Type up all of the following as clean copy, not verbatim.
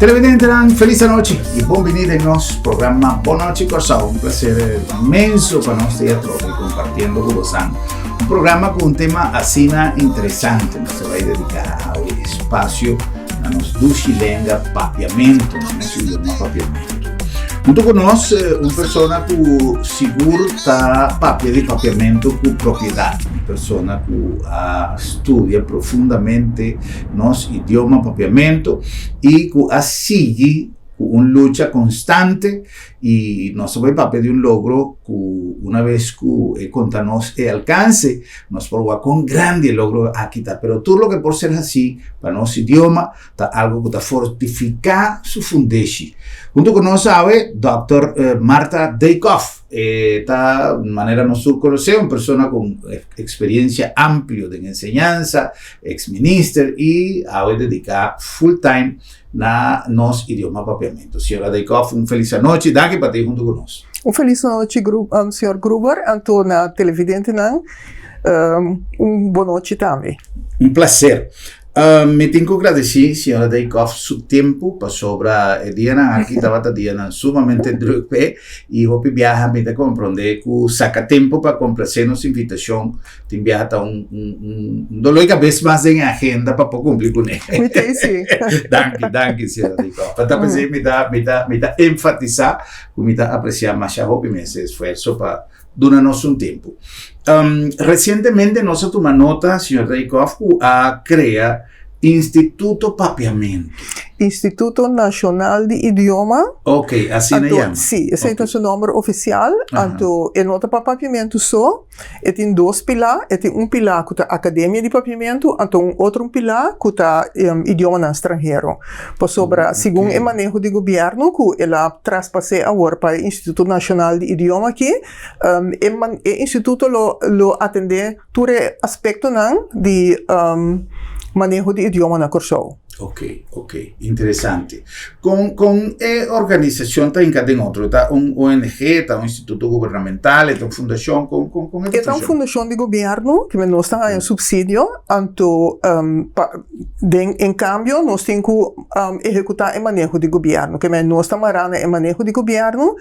Televidente, feliz noche y bienvenido en nuestro programa Buenas noches Corsao. Un placer inmenso para nosotros compartiendo con vosotros un programa con un tema así interesante. Se va a dedicar al espacio a nos duchilenga papiamento, nos idioma papiamento. Junto con nos, una persona que seguro está papia de papiamento con propiedad, una persona que estudia profundamente nos idioma papiamento y que sigue una lucha constante y no se va a de un logro que una vez que contanos el alcance nos provoca con grande logro a quitar, pero todo lo que por ser así para nuestro idioma está algo que está fortificar su fundeshi. Junto con nosotros sabe Dr. Marta Daykoff, está de manera nosotros conocer una persona con experiencia amplia de enseñanza, ex-minister y ahora dedicada full time na nos idioma papiamento. Senhora Daykoff, feliz noite, danke para estar junto conosco. Feliz noite, senhor Gruber, anto na televidente boa noite também. Prazer. Me tenho que agradecer, senhora Daykoff, seu tempo para sobre a Diana. Aqui estava a Diana sumamente drupe e eu viaja me de compreender que saca tempo para complacer nossa invitação. Tem viaja dolor que vez mais em agenda para cumprir com ele. Muito sim. Danke, senhora Daykoff. Para também me dá enfatizar, me dá apreciar mais a hobby esse esforço para durarnos un tiempo. Recientemente nos tomó nota, señor Daykoff, a crear Instituto Papiamento. Instituto Nacional de Idioma. Ok, assim se chama. Sim, esse é o seu nome oficial. Então, é nota para papiamento só. Tem dois pilares. Tem pilar que é a Academia de Papiamento, então outro pilar que é idioma no estrangeiro. Por sobre, segundo o manejo do governo, que ela traspassou agora para o Instituto Nacional de Idioma aqui, o Instituto lo atende todo aspecto de manejo de idioma na Corsao. Ok, interessante. Con organización está en otro, está un ONG, está un instituto gubernamental, está una fundación, con está una fundación de gobierno que no está en subsidio, anto, en cambio, nos tenemos que ejecutar el manejo de gobierno, que no está marana el manejo de gobierno,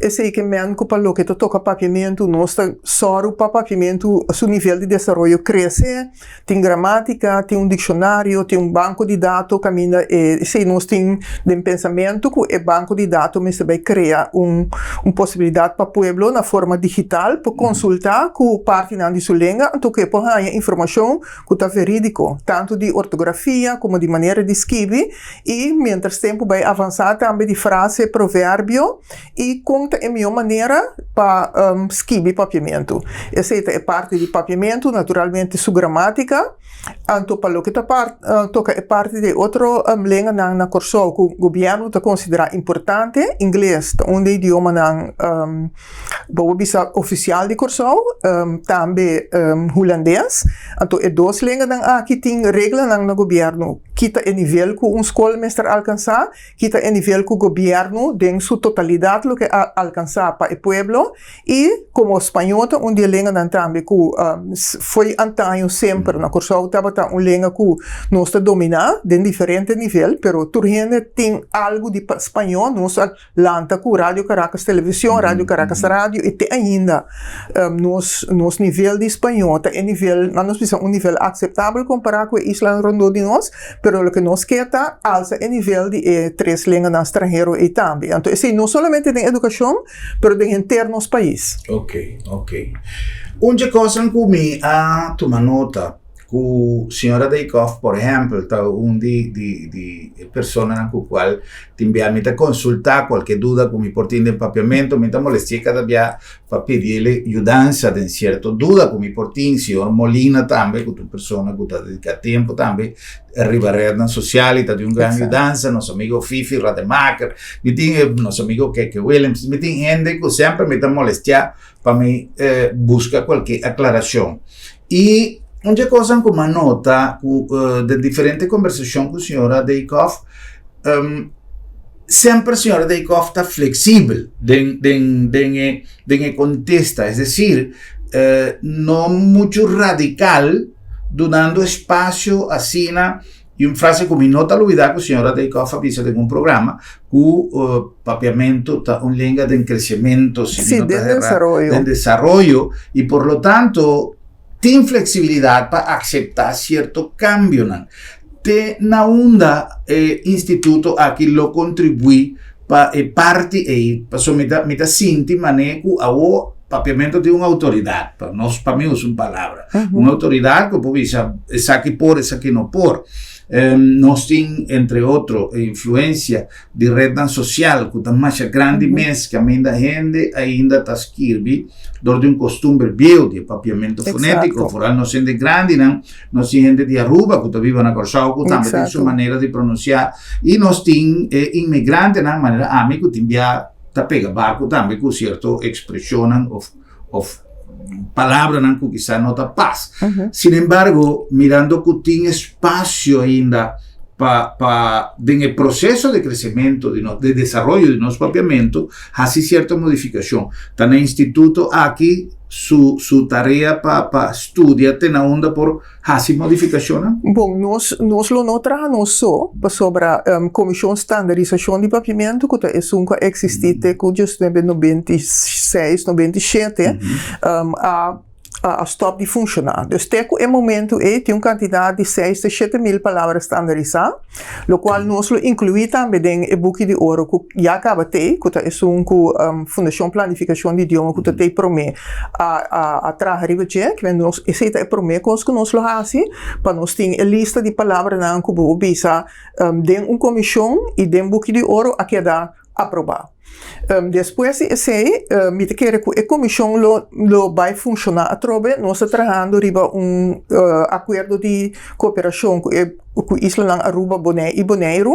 es que men que para lo que toca papiamento, no está solo para papiamento, su nivel de desarrollo crece, tiene gramática, tiene un diccionario, tiene un banco de dados, caminha se nós tem de pensamento que o banco de dados mas vai criar uma possibilidade para o povo na forma digital para consultar com parte de sua língua então que pode ter informação que está verídico tanto de ortografia como de maneira de escrever e mientras tempo vai avançar também de frase provérbio e conta a melhor maneira para escrever papiamento essa é parte de papiamento naturalmente sua gramática então para o que toca parte de outra língua na Corsao que o governo está considera importante, inglês, um idioma oficial de Corsao, também holandês. Então, é duas línguas que tem regras no governo, que está em nível que escola mestre alcançar, que está em nível que o governo tem sua totalidade o que alcançar para o povo, e como espanhol, uma língua também que foi antaño sempre na Corsao, estava uma língua que nós está dominar de diferente nível, pero turgente tem algo de espanhol, nós lanta com Rádio Caracas Televisão, Rádio Caracas Rádio, e tem ainda nos nível de espanhol, está em nível, nós precisamos nível aceitável comparado com a Isla Rondô de nós, pero o que nós quer está alça em nível de três línguas no estrangeiro e também. Então, assim, não somente tem educação, pero tem interno nos país. Ok. Uma coisa que me toma nota, que senhora Daykoff, por exemplo, está de persona na qual te envia a consultar qualquer dúvida que me portem de papiamento, me molestia cada dia para pedirle ajudança de certa dúvida que me portem, senhor Molina também, que é uma pessoa que está dedicando tempo também, arribar nas sociais, está de uma grande ajudança, nosso amigo Fifi Rademacher, me tem nosso amigo Keke Williams, me tem gente que sempre me molestia para me buscar qualquer aclaração. E una cosa che mi nota de differenti conversazioni con la signora Daykoff, sempre la signora Daykoff está flexível en contesta, es decir, no mucho radical, dando espacio así E uma frase come nota olvidar que a senhora Teikofa pisa tem um programa que o papiamento está linha de crescimento, sí, de desarrollo, e por lo tanto tem flexibilidade para aceitar certo cambio. Te na onda instituto aqui lo contribui para parte e para mita sinti maneco a o papiamento de uma autoridade. Para nós, para mim, usa uma palavra. Uma autoridade que pode dizer, essa aqui por, essa aqui não por. Nós temos, entre outros, influência de rede social, que está mais grande mês, que ainda gente ainda está escrevendo, de um costume velho de papiamento fonético. Fora nós gente grande, nós temos gente de Aruba, que está viva na Corsau, que também tem sua maneira de pronunciar. E nós temos imigrantes, na maneira, amigo, que tá pega barco também com certa expressão ou palavra que quizá não está paz. Sin embargo, mirando que tem espaço ainda para no processo de crescimento, de desenvolvimento de nosso papiamento, há certa modificação. Está no instituto aqui su tarefa para estudar tem na onda por essa modificação? Bom, nós não trabalhamos só sobre a Comissão de Standardização de Papiamento, que é uma que existe desde 96, 97, a stop de funcionar. Dus é momento tem uma quantidade de 6 a 7 mil palavras standardizadas, o qual nós incluímos também no book de ouro que já acaba de que é uma Fundação Planificação de Idioma que tem promete a trazer que nós esse é promete que nós fazemos para nós ter a lista de palavras que vamos bisa de uma comissão e de um book de ouro a quedar aprovado. Depois esse me quer que a comissão lo vai funcionar a trobe nós trabalhando riba acordo de cooperação com Isla Aruba e Bonaire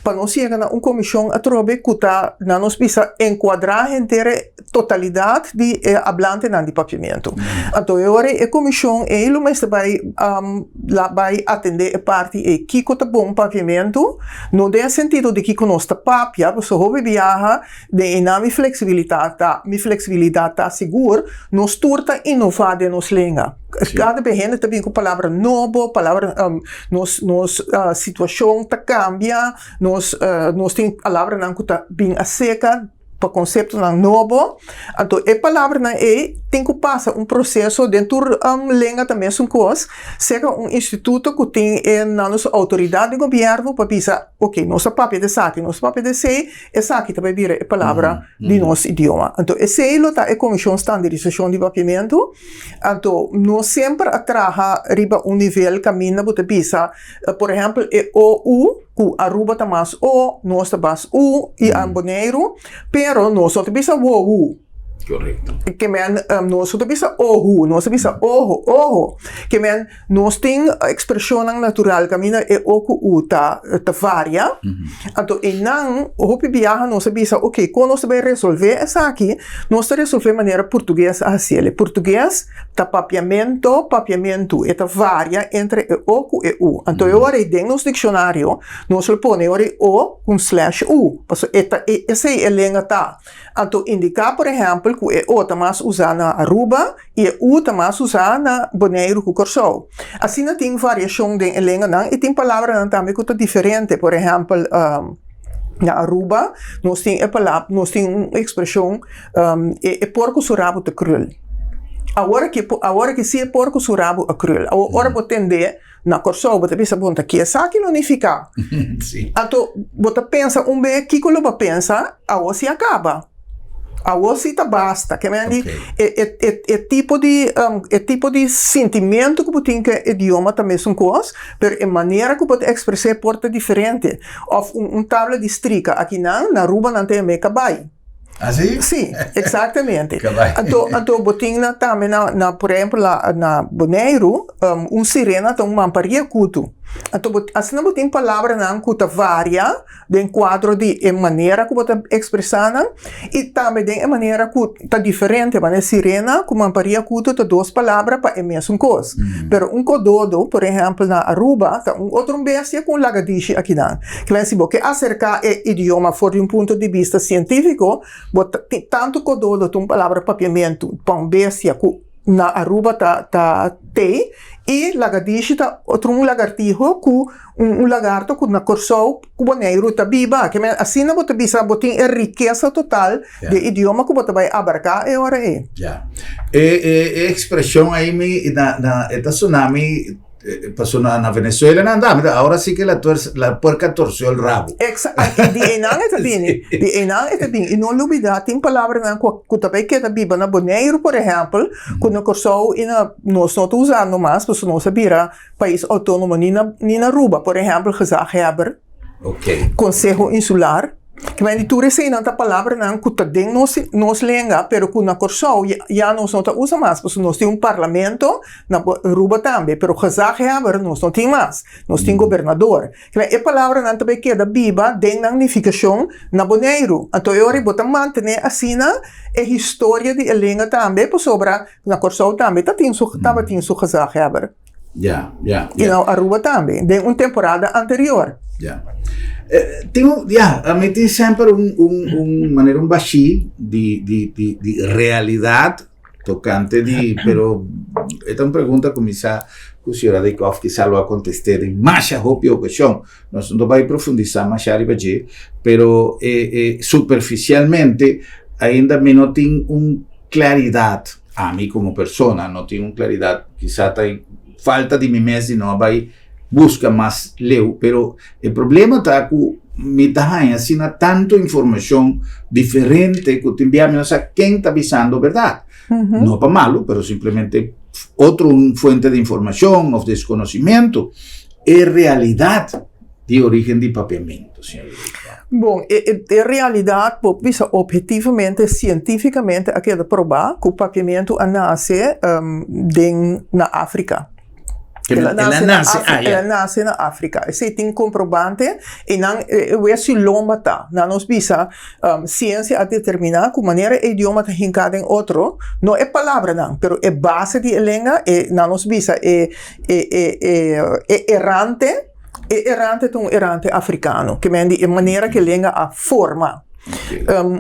para nós chegar a uma comissão a trobe que tá na nós precisa enquadrar a inteira totalidade de hablante de papiamento. Então agora a comissão ele mas vai atender a parte que tá bom papiamento não tem sentido de que nós tá papia porque houve viaja de minha flexibilidade tá segura nós turta inovar de nos língua. Cada vez também com palavra novo, palavra situação tá cambia, nós tem palavra não que tá bem a seca para conceito não novo, então a palavra não tem que passar processo dentro língua também são coisas, seja instituto que tem na nossa autoridade de governo para pensar, ok, nossa papel de saque, nosso papel de sei, essa aqui também vira a palavra de nosso idioma. Então esse é a Comissão de Standardização de Papiamento, então nós sempre trabalhamos riba nível caminho para pensar, por exemplo, o que Aruba está mais O, nós está mais U e a Bonaire, pero nós só temos o. Correto. Que nós só temos o, nós temos o. Que nós tem a expressão natural, que o que o tá varia. Então, e não, o que viaja, nós sabemos, ok, quando nós vai resolver essa aqui, nós resolver de maneira portuguesa assim. Português, tá papiamento, e tá varia entre o e u. Então, agora, dentro do dicionário, nós põe o com /u. Essa é a língua tá. Então, indicar, por exemplo, que o está mais usado na Aruba e o está mais usado na Bonaire com Corsau. Assim, tem variação de língua e tem palavras também que são diferentes. Por exemplo, na Aruba, nós temos uma expressão porco surabo de crul. Agora que se é porco surabo a crul, agora vou entender na Corsau, você pensa, bom, aqui é aqui não fica. Então, você pensa, que você pensa, a você acaba. A você basta, que é tipo de sentimento que você tem que o idioma também são coisas, mas a maneira que você expressar porta diferente. Ou tabla de estrica, aqui na Aruba não tem meio cabai. Ah, sim? Sim, exatamente. Então, botinha também, por exemplo, na Bonaire, sirena tem uma mamparia cuto. Então, assim não tem palavra não que varia de quadro de maneira que você expressar e também de maneira que está diferente, mas sirena com mamparia cuto tem duas palavras para a mesma coisa. Pero cododo, por exemplo, na Aruba, tem outro bestia com lagadiche aqui não. Que vai dizer que acerca o idioma for de ponto de vista científico, tanto cododo tem palavra papiamento, para bestia na Aruba ta te e lagartijo ta outro lagartijo ku lagarto ku na Corsou ku boneiro ta biba que assim na bota bisa botin a riqueza total de idioma ku bota vai abarcar e ora é. Expressão aí me na esta tsunami pasó na Venezuela na andam, ahora sí que la puerca torció el rabo. Exacto, di enang eta bem, e não olvidar tem palavra na ku também que da biba na boneiro, por exemplo, ku na Corsou e na nós não usando mais, porque nós sabira país autônomo ni na Aruba, por exemplo, gezagheber. Okay. Conselho Insular. Que men die toeren zijn aan palavra não que tem nos lenga, pero que na Corsou já nós não usa mais, porque nós temos parlamento na Aruba também, pero gezagheber nós não tem mais, nós temos governador. Que men palavra não também queda biba den na unificação na Bonaire. Então eu bota manter assim na história de lenga também, por sobra na Corsou também tem su gezagheber. E na Aruba também, de temporada anterior. A mim tem sempre maneira baixi de realidade tocante pero esta é uma pergunta que a senhora Deikoff quizá lo contestar em mais rápida ocasião, nós não vamos profundizar mais arriba, pero superficialmente ainda me não tem claridade a mim como pessoa, não tenho claridade, quizá tem falta de mim mesmo e não vai busca mais leu, pero o problema está que me dá assim tanto informação diferente que te enviamos, não sei quem está avisando a verdade. Não para malo, pero simplesmente outra fonte de informação ou desconhecimento é realidade de origem de papiamento. Bom, a realidade, objetivamente, cientificamente, é que provar que o papiamento nasce na África. Ela nasce na África. Você tem comprovante e não é se lomba tá. Não nos bisa ciência a determinar que maneira o idioma está hincado em outro. Não é palavra não, pero é base de língua e não nos bisa é errante. É errante africano, que é maneira que a língua a forma.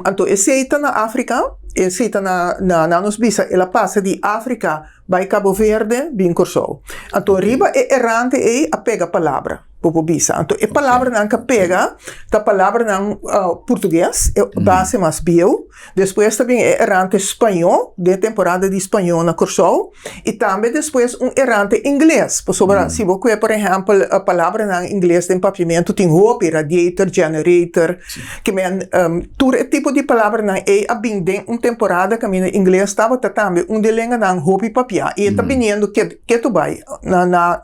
Então, aceita na África, aceita na nos bisa, ela passa de África vai Cabo Verde, bem Corsou. Então, riba é errante e a pega palavra. Bisa. Então, a palavra não que pega, a palavra não português, é base mais bio. Depois também é errante espanhol, de temporada de espanhol na Corsou. E também depois errante inglês. Se você, por exemplo, a palavra não inglês tem papiamento, tem hope, radiator, generator, que todo tipo de palavra não é a bem temporada que em inglês estava também de língua não hope papiar. E está vindo que tu vai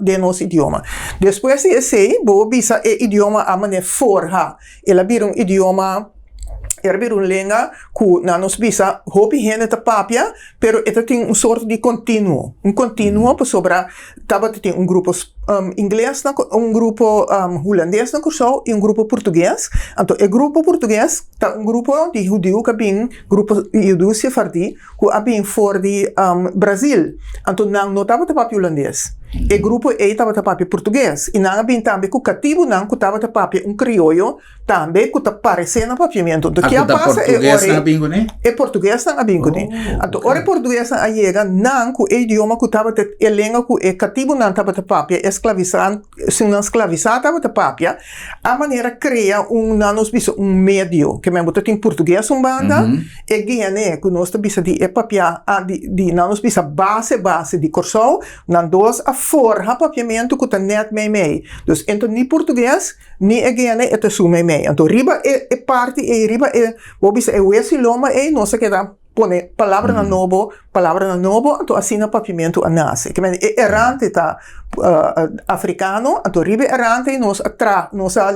de nosso idioma. Depois esse bisa é idioma a maneira forja. Ela vira idioma língua que na nos bisa hopi gente ta papia, pero ela tem sorte de contínuo. Contínuo por sobra tem grupo inglês, grupo holandês na Corsou e grupo português. Então, o grupo português tá grupo de judeu que bem grupo judeu sefardi que bem for de Brasil. Então, não tava ta papi holandês. O grupo estava a papi português. E não bem também que o cativo não que estava a papi crioulo também que está parecendo papiamento. Do que passa é português não bingo né. Então, ora português não chega não que o idioma que estava a língua que o cativo não estava a papi escravizado, se não escravizado estava a papi, a maneira cria meio que mesmo tem português banda e guiane que nós bisa de papia de não nos bisa base de Corsou, não dos a forja papiamento que está net mee. Dus então nem português nem a guiane é su mee. Então riba é parte e riba é bobis é o esse loma é nossa que dá pone palavra na novo, então assim na papiamento a nasce. Que é errante tá africano, então riba errante nos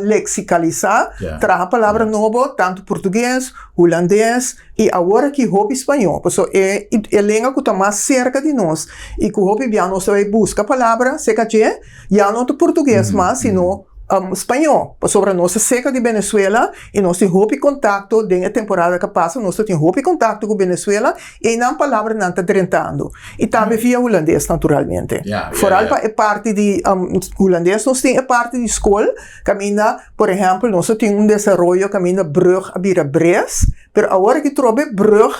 lexicalizar, tra a palavra novo tanto português, holandês e agora que hopi espanhol. Então é a língua que está mais cerca de nós e que hopi já nós vai buscar palavra, se que já não é português mais, sino espanhol, sobre a nossa seca de Venezuela e nós temos hopi contato dentro da temporada que passa, nós temos hopi contato com Venezuela e não palavra não está trentando e também via holandês naturalmente. Vooral é parte de holandês, nós temos parte de escola, caminha, por exemplo, nós temos desenvolvimento caminha brug a bira bres, pero agora que trobe brug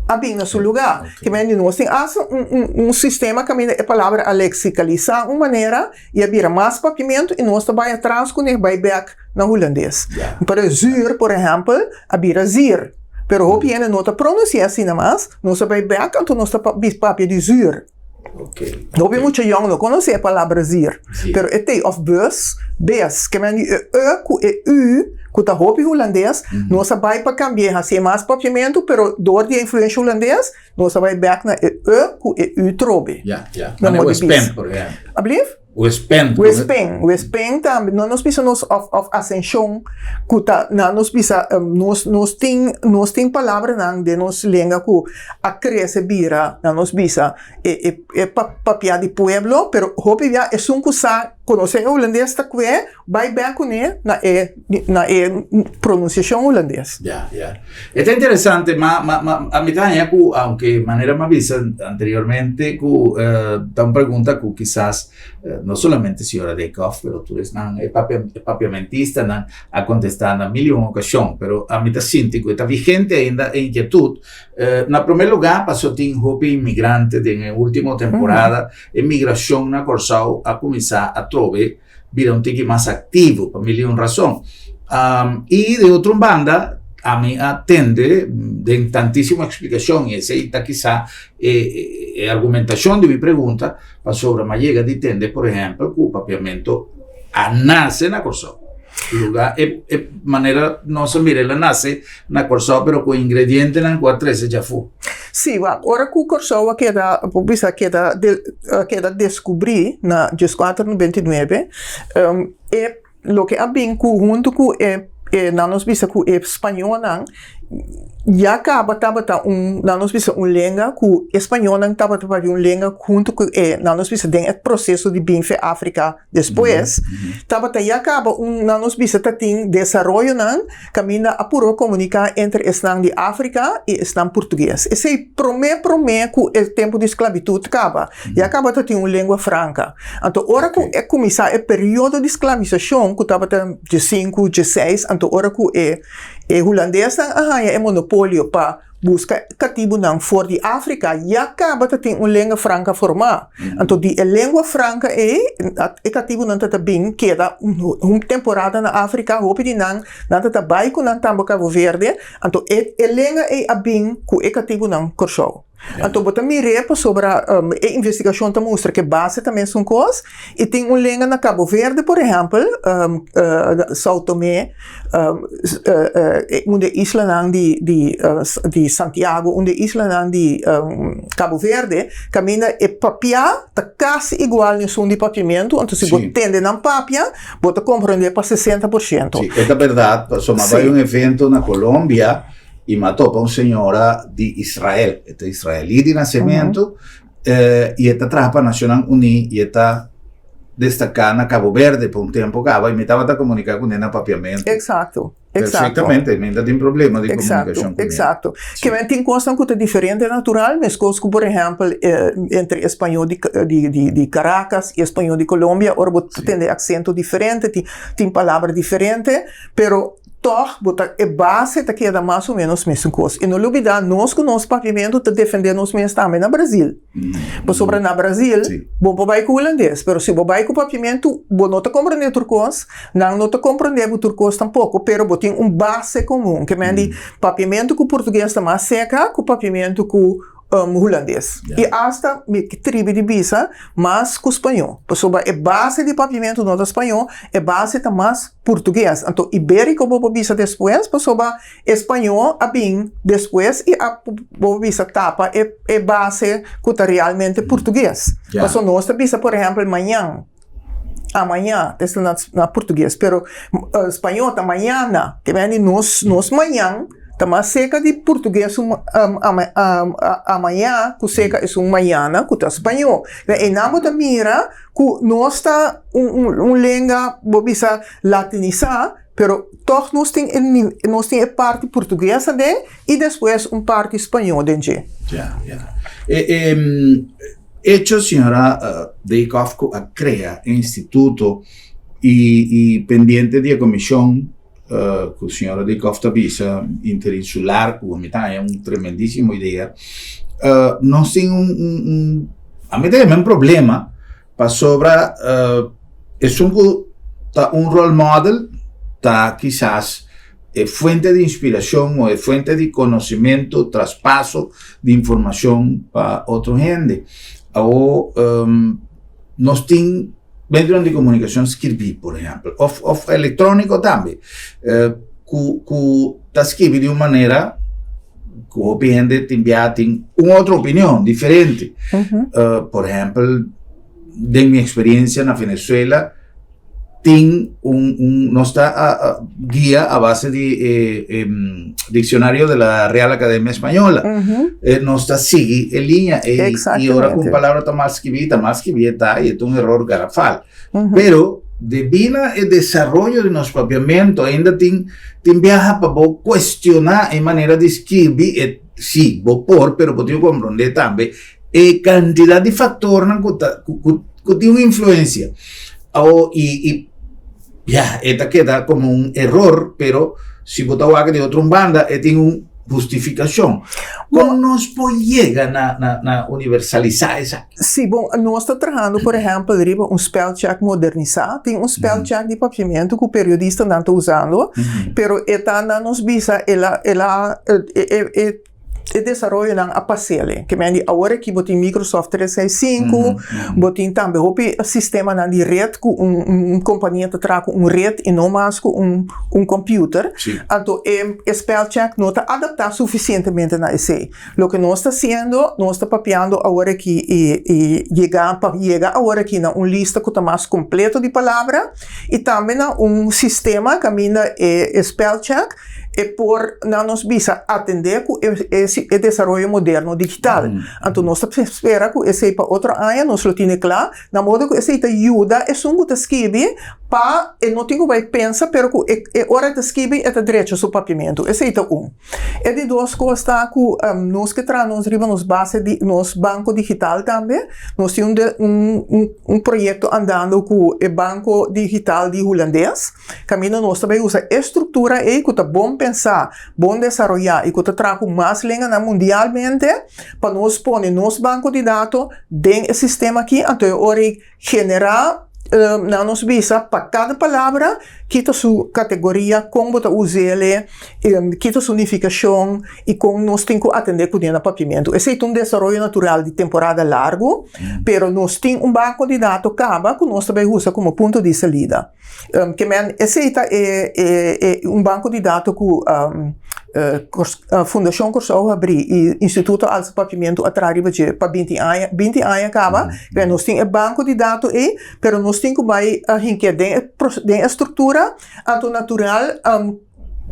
abin na su lugar. Que men nós tem sistema que a palavra lexicalizar uma maneira e abira mais papiamento e nós também transconectar by back na holandês. Para zuur, por exemplo, abira zier. Pero hoop je nota pronunciar assim mais, nós vai back então nós papia de zuur. Okay. Hoop je muito jong não conhece a palavra zier. Pero of bus, bes, que men ku e u que tá hoop holandês, nós vai para cambiar assim mais papiamento, pero door die influência holandês, nós vai back na ku e u trobe. Ja. Dan o spam, por exemplo. Alblief? O spam. O spam também, nós precisamos of ascensão, que tá, nós precisamos, nós tem palavra de nós língua que a cresce bira, nós precisamos papia de pueblo, pero hope já é um coisa, conhecer holandês tá que vai bem com na pronunciação holandês. Ya. Está interesante, a mí también, aunque de manera más vista anteriormente, da una pregunta que quizás no solamente señora Daycoff, pero tú eres papiamentista, a contestar en mil ocasiones, pero a mí está síntico, está vigente ainda en inquietud. En primer lugar, pasó a hopi inmigrante en la última temporada, emigración na Corsao a comenzar a trove, vira un tique más activo, por mil razón. Y de otra banda, a mí atende de tantísima explicación, y esa está quizá argumentación de mi pregunta, para sobre ma llega di tende, por ejemplo, que el papiamento nace na Corsao. Lugar manera no se mire la nace na Corsao, pero con ingrediente na 413 já fu. Sim, agora que o Corsao queda descobrir na 1499 é lo que abin junto com na nos bisa ku espanhol nan já acaba tabata na nos bisa língua ku espanhol nan tabata para língua junto com na nos bisa den processo de binfe África depois tabata já acaba na nos bisa tatin desenvolvimento nan camina a puro comunicar entre estan de África e estan português esse promê ku o tempo de esclavitud acaba já acaba tatin língua franca então ora ku começar o período de escravização ku tabata de 5 de 6 então ora ku holandês é monopólio para buscar cativo não for de África e acaba de ter uma língua franca formada. Então, a língua franca é cativo não está bem, queda uma temporada na África, hope de não está bem com não tambo Cabo Verde. Então, a língua é bem com o cativo não Corsao. Então, bota mirepa sobre a investigação que mostra que base também são coisas e tem uma língua na Cabo Verde, por exemplo, São Tomé, onde isla de Santiago, onde isla de Cabo Verde, caminha e papia tá quase igual no som de papiamento, então se você tende na papia, você compreende para 60%. Sim, é verdade, insomma, vai evento na Colômbia e matou para uma senhora de Israel, esta israelí de nascimento, e esta trapa Nacional Uni, e esta destacada na Cabo Verde por um tempo, e me estava a comunicar com ela no papiamento. Exato. Perfeitamente, ainda tem problema de comunicação com ela. Exato. Que tem coisas que é diferente natural, mas coisas que, por exemplo, entre espanhol de Caracas e espanhol de Colômbia, ora você tem acento diferente, tem palavra diferente, pero toch, a base está queda mais ou menos a mesma coisa. E não olvidar, nós com nosso papiamento está defendendo os mesmos também no Brasil. Por sobre no Brasil, bom vai com o holandês, mas se você vai com o papiamento, você não está compreendendo turcos, não está compreendendo turcos tampouco, mas você tem base comum, que é papiamento com o português está mais seca, com o papiamento com holandês. E hasta que tribo de bisa, mas com espanhol. Sobre a base de papiamento no espanhol, a base está mais português. Então, ibérico vou bisa depois, sobre espanhol, a bem depois, e a bisa tapa é base que está realmente português. Então, nós bisa, por exemplo, amanhã, isso na português, pero espanhol está amanhã, que vem nós amanhã, está mais seca de português amanhã, que seca é manhã, que é espanhol. E não da mira que nós está língua, bisa latinizar, pero toch nós tem a parte portuguesa de e depois parte espanhol de. Hecho, señora Daycoff crea instituto y pendiente de comisión con il signore di Costa Bisa interinsular, come è una tremendissima idea. Non c'è a me è un problema, per sopra è un role model, quizás fuente de inspiración o fuente de conocimiento, traspaso de información para otra gente. O nos tiene medios de comunicación escribir, por ejemplo, o electrónico también, que escribe de una manera que la gente te envía una otra opinión diferente. Por ejemplo, de mi experiencia en Venezuela, tiene nuestra guía a base de diccionario de la Real Academia Española. Nuestra sigue en línea y ahora con palabras tan mal escritas y es un error garrafal. Pero debido al desarrollo de nuestro papiamento, ainda tiene viaja para cuestionar en manera de escribir, sí, pero podemos comprender también cantidad de factores que tienen influencia. Y esta queda como un error, pero si votaba de otra banda, tiene una justificación. ¿Cómo nos puede llegar a universalizar esa? Sí, bom, nós estamos trabalhando, por exemplo, um spell check modernizado. Tem spell check de papiamento que o periodista não está usando, pero está nos visa desenvolve a parcela, que mendi agora que botem Microsoft 365, botem também o sistema na rede com companhia que traz rede e não mais com computer. Então spell check não está adaptado suficientemente na esse. O que nós está fazendo, nós está papiando agora que chega agora que na lista que está mais completa de palavras e também na sistema que ainda spell check por nos visa atender com esse desenvolvimento moderno digital. Então, nós esperamos que esse para outra área, nós lo temos claro, na modo que esse ajuda, é um que escreve para, não tem que pensar, pero que hora de escrever é direito ao papiamento. Esse é E de duas coisas, que nós que trazemos nos base de nos banco digital também, nós temos projeto andando com o banco digital de holandês, caminho nós também usa estrutura e que está bom pensar, bom desenvolver e que está trazendo mais língua mundialmente para nós pôr nos banco de dados dentro do sistema aqui, então hora generar nos visa para cada palavra quita sua categoria, como você usa ele, quita sua unificação e como nós temos que atender com o papiamento. Esse é desenvolvimento natural de temporada largo, pero nós temos banco de dados que nós também usa como ponto de saída. Esse é banco de dados que a Fundação Corsau abriu e Instituto Alto Papiamento atrás para 20 anos acaba, nós temos banco de dados pero nós temos que dentro da estrutura natural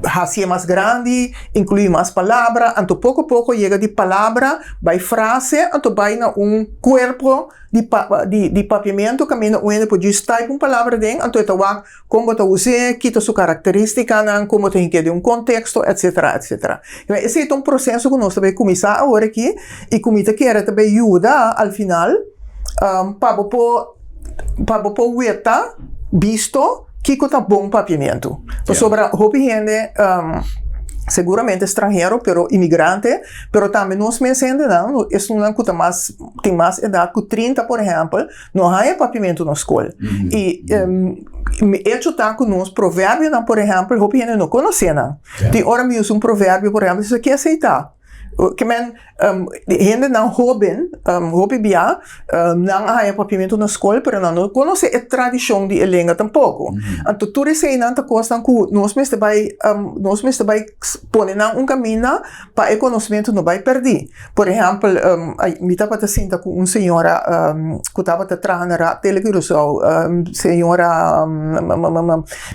hacia mais grande, incluir mais palavras, então pouco a pouco chega de palavra, vai frase, então vai na corpo de papiamento, caminho onde pode estar com palavra dentro, então está como você usa, quita sua característica, como tem que ter contexto, etc, etc. Esse é processo que nós também começar agora aqui, e como está quer também ajuda ao final, para pôr visto que está bom papiamento. Sobre a gente, seguramente estrangeiro, pero imigrante, pero também nós mesmos não, isso não que tem mais idade que 30, por exemplo, não há papiamento na escola. E hecho tá que nós provérbio, por exemplo, a gente não conhece, não. Tem hora mesmo provérbio, por exemplo, isso aqui é aceitar. Que gente não hobby bia, não há papiamento na escola, pero não conhece a tradição de língua tampouco. Então, tudo isso aí não costa que nós mesmos vai pôr um caminho para o conhecimento não vai perder. Por exemplo, me estava sentando com uma senhora que estava trabalhando na televisão, senhora,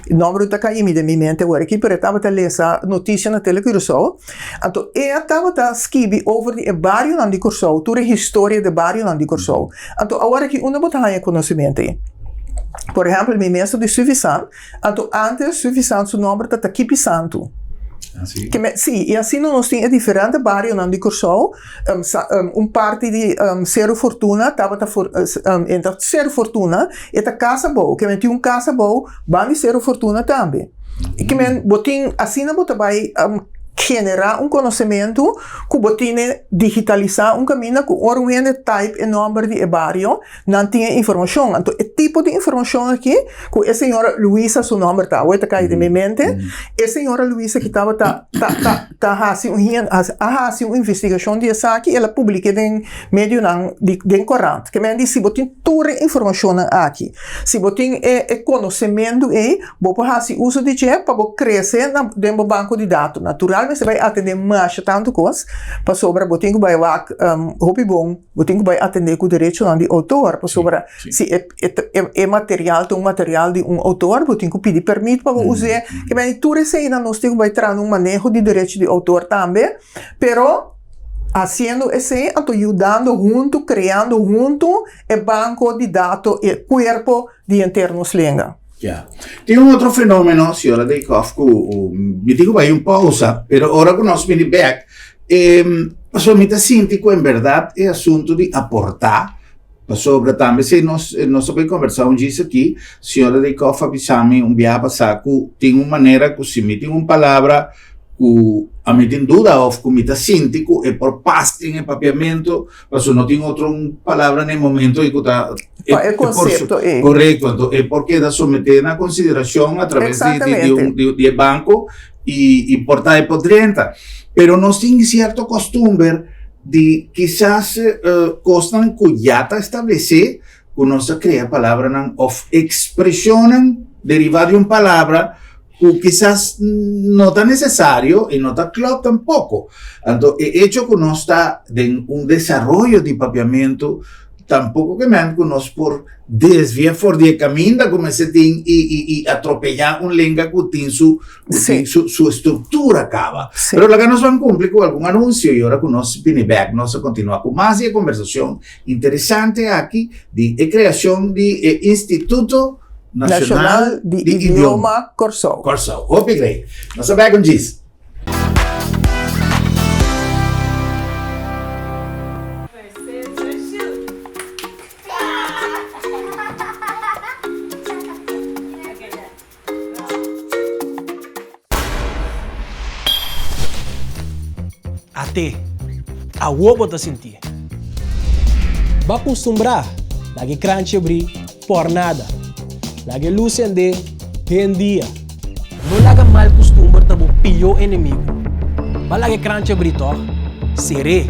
não está caindo de minha mente agora aqui, pero estava a ler essa notícia na televisão. Então, ela estava escrever over de vários anos de curso, toda a história de vários anos de curso. Então, agora que uma botar conhecimento aí. Por exemplo, meu mestre de Sufi Santo, então antes Sufi Santo, seu nome está Kipi Santo. Assim. Sì, e assim nós tínhamos diferentes bairros na de Curaçao. Parte de Cerro Fortuna estava entre Cerro Fortuna e a Casa Boa, que tinha Casa Boa, vai de Cerro Fortuna também. E que botin assim não vai generar conhecimento que botine digitalizar caminho que oriente type e número de barrio não tinha informação. Então, o tipo de informação aqui que a senhora Luisa seu nome está hoje está de minha mente. A senhora Luisa que estava fazendo uma investigação de essa aqui, ela publica em meio de corrente. Que me diz se botin toda a informação aqui. Se botin conhecimento aí, vou fazer uso de jeito para crescer dentro do banco de dados natural. Você vai atender mais tanto coisa para sobre botin que vai hobby bom botin que vai atender com o direito de autor para sobre se é material de autor botin que pedir permito para usar que bem tudo isso aí nós temos vai trazer manejo de direito de autor também pero haciendo esse ajudando junto criando junto o banco de dados e corpo de internos língua. Yeah. Tem outro fenômeno, senhora Daycoff, que me digo vai pausa, pero ora que nós vamos back, somente sinto que, em verdade, é assunto de aportar, sobre também, se nós podemos conversar dia aqui, senhora Daycoff, avisame dia passado, que tem uma maneira que se me tem uma palavra, que a mim tem dúvida, ou que me está sinto, é por paste em papiamento, mas não tem outra palavra no momento, e que está... É conceito, correto, então é porque da someter na consideração através de banco e portar por 30. Pero nós temos certo costume de quizás costam que já está estabelecer que nós cria a palavra of expressão derivada de uma palavra que quizás não está necessário e não está claro tampoco. Então, o hecho que nós está em desenvolvimento de papiamento tampouco que me que nós por desviar fora de caminho como se tem e atropellar língua que tem sua estrutura acaba. Pero lá que nós vamos cumprir com algum anúncio e agora que nós back nós continuamos com mais uma conversação interessante aqui de criação de Instituto Nacional de Idioma Curaçao. Hope great. Nós vamos com isso. Até a uoba tá sentir. Va acostumbrar, lagi crunch abrir por nada. Lagi luz ende bem dia. Não laga mal costumbre tabo pior inimigo. Va lagi crunch abrir to, seré.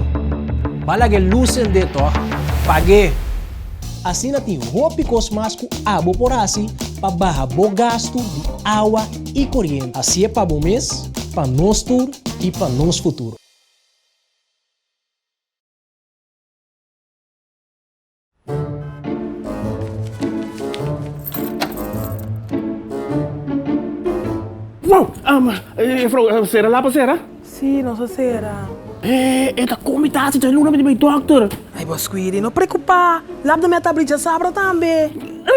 Va lagi luz ende to, pague. Assim na tem roupa cosmasco abo por assim para barrar o gasto de água e corrente. Assim é para o mês, para nós tur e para nós futuro. Wow, será lá para será? Sì, non so se era. Esta comitação tem luna de meu doctor. Ai, Bosquiri, non preoccupare. L'abdo me tabri già sabra tambe.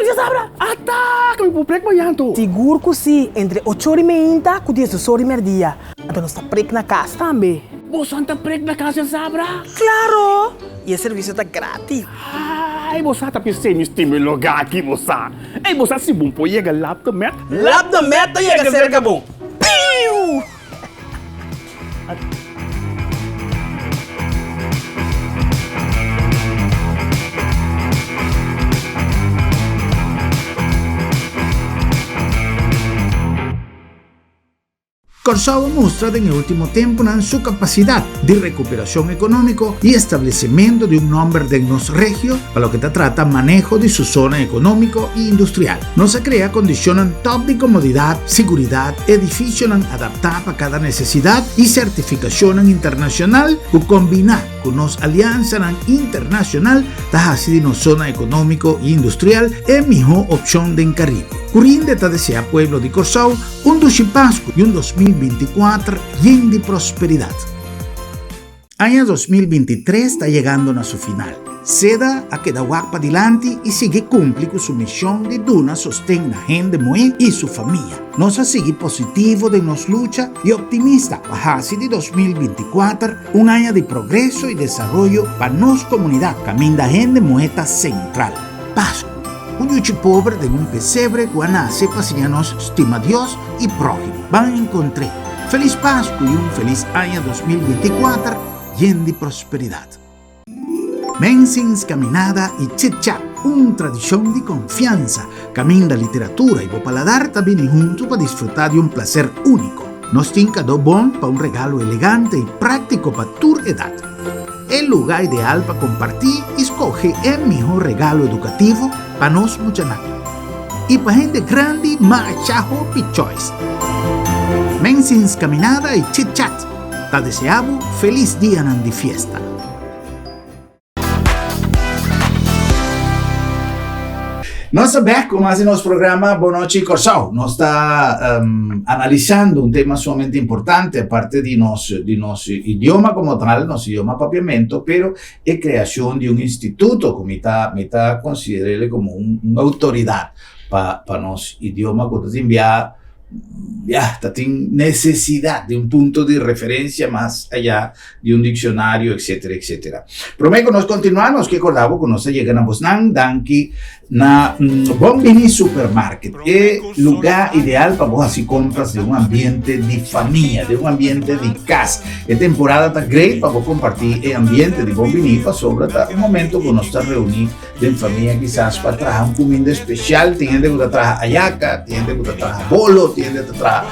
Já sabe? Ah, que me puprek banhando. Sicuro que sì, entre 8h30 e 10h merdia. Então nós tá prek na casa tambe. Você anda prek na casa sabra? Claro! E o serviço tá grátis. Ai, você tá pensando em lugar aqui, você. Ei, você se bom pô chega lá do met. Lá do meta e a cerca bom. Piu! Curaçao mostrado en el último tiempo su capacidad de recuperación económico y establecimiento de un nombre de nos regio para lo que te trata manejo de su zona económico e industrial. No se crea condiciones top de comodidad, seguridad, edificios adaptados a cada necesidad y certificación internacional que combina con nos alianzas internacional así de nos zona económico e industrial es mejor opción de en Caribe. Curinde te desea pueblo de Curaçao un Pascua y un 2024 lleno de prosperidad. Año 2023 está llegando a su final. Seda a que da para adelante y sigue cumplir con su misión de dar sostén a gente muy y su familia. Nos sigue positivo de nos lucha y optimista para hacer de 2024 un año de progreso y desarrollo para nos comunidad caminda gente moeta central. Pascua, un yuchi pobre de un pesebre guanace para nos estima Dios y prójimo. Van a encontrar feliz Pascua y un feliz año 2024 lleno de prosperidad. Mensins, caminada y chit-chat, una tradición de confianza, caminda literatura y paladar también juntos para disfrutar de un placer único. Nos tinca do bon para un regalo elegante y práctico para tu edad. El lugar ideal para compartir escoge el mejor regalo educativo para nos muchachos. Y para gente grande, machajo y choice. Mensins, caminada y chit-chat. Te deseamos feliz día de fiesta. Nós sabemos como hace nuestro programa Boa Noite Corsao. Nos está analizando un tema sumamente importante, aparte de nuestro idioma como tal, nuestro idioma papiamento, pero es creación de un instituto que me está considerable como una autoridad para nuestro idioma cotidiano. Ya tiene necesidad de un punto de referencia más allá de un diccionario, etcétera, etcétera. Prometo nos continuamos que acordamos que nos llegan a Bosnan, Danki, na Bombini Supermarket. Es lugar ideal para vos así compras de un ambiente de familia, de un ambiente de casa. Es temporada está great para vos compartir el ambiente de Bombini para sobre un momento que nos está reunido en familia quizás para trabajar un comida especial. Tiene que trabajar ayaca, tiene que trabajar bolo, tiene que trabajar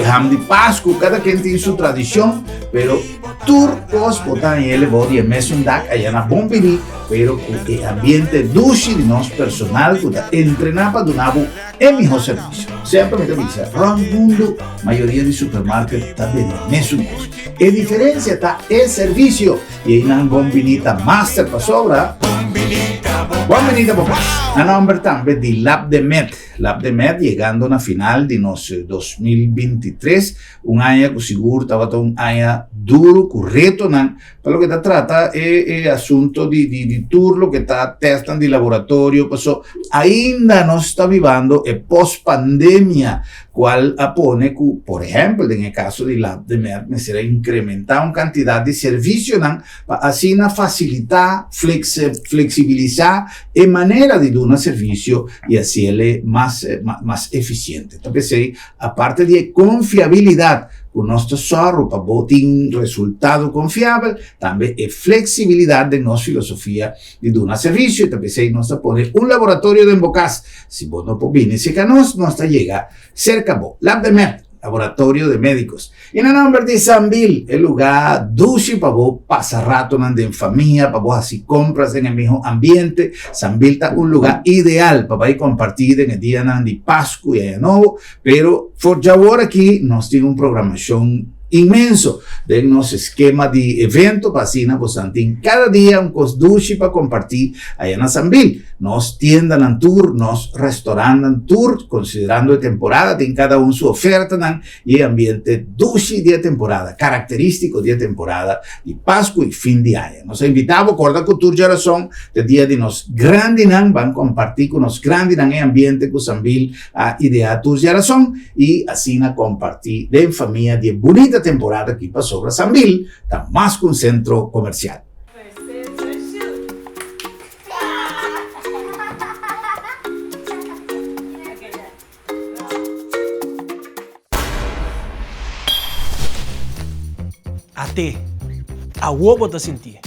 ham de Pascua. Cada quien tiene su tradición, pero turcos botan y el body en mesundak allá en Bombini, pero el ambiente dulce de nos personal que entrenar para donar el mejor servicio. Siempre me dice, Ron Mundo, mayoría de supermercados está vendiendo mesumos. La diferencia está el servicio y hay una bombinita master para sobra. Bombinita papá. A nombre también de Lab de Med. Lab de Med llegando a la final de nos 2023, un año que seguro estaba un año duro, correcto, para lo que trata es asunto de tour, lo que está testan de laboratorio, pasó, ainda no está vivando el post-pandemia, cual apone que, por ejemplo, en el caso de Lab de Med, me será incrementar una cantidad de servicios, para así facilitar, flexibilizar en manera de dar un servicio y hacerle más eficiente. Entonces, aparte de confiabilidad, con nuestro software para botar resultado confiable, también es flexibilidad de nuestra filosofía de dar un servicio. Y también nos pone un laboratorio de embocas. Si vos no podés, si que nos llega cerca vos. Lab de Med, laboratorio de médicos. Y en el nombre de Sanville, el lugar dulce para vos pasar rato en familia, para vos así compras en el mismo ambiente. Sanville está un lugar ideal para ir compartir en el día de Pascua y Año Nuevo, pero por ahora aquí nos tiene una programación inmenso de nuestro esquema de evento para Sina Bosantín. Cada día un cos dulce para compartir allá en Sanville. Nos tiendan en tour, nos restaurantes en tour, considerando la temporada, tienen cada uno su oferta y ambiente dulce de temporada, característico de temporada de Pascua y fin de año. Nos invitamos a acordar con Tour Gerason de día de nos grandes van a compartir con nos grandes en ambiente con Sanville a idea Tour Gerason y así compartir de familia de bonita temporada aquí para sobre Sanville, está más que un centro comercial. Até a uovo te sentir.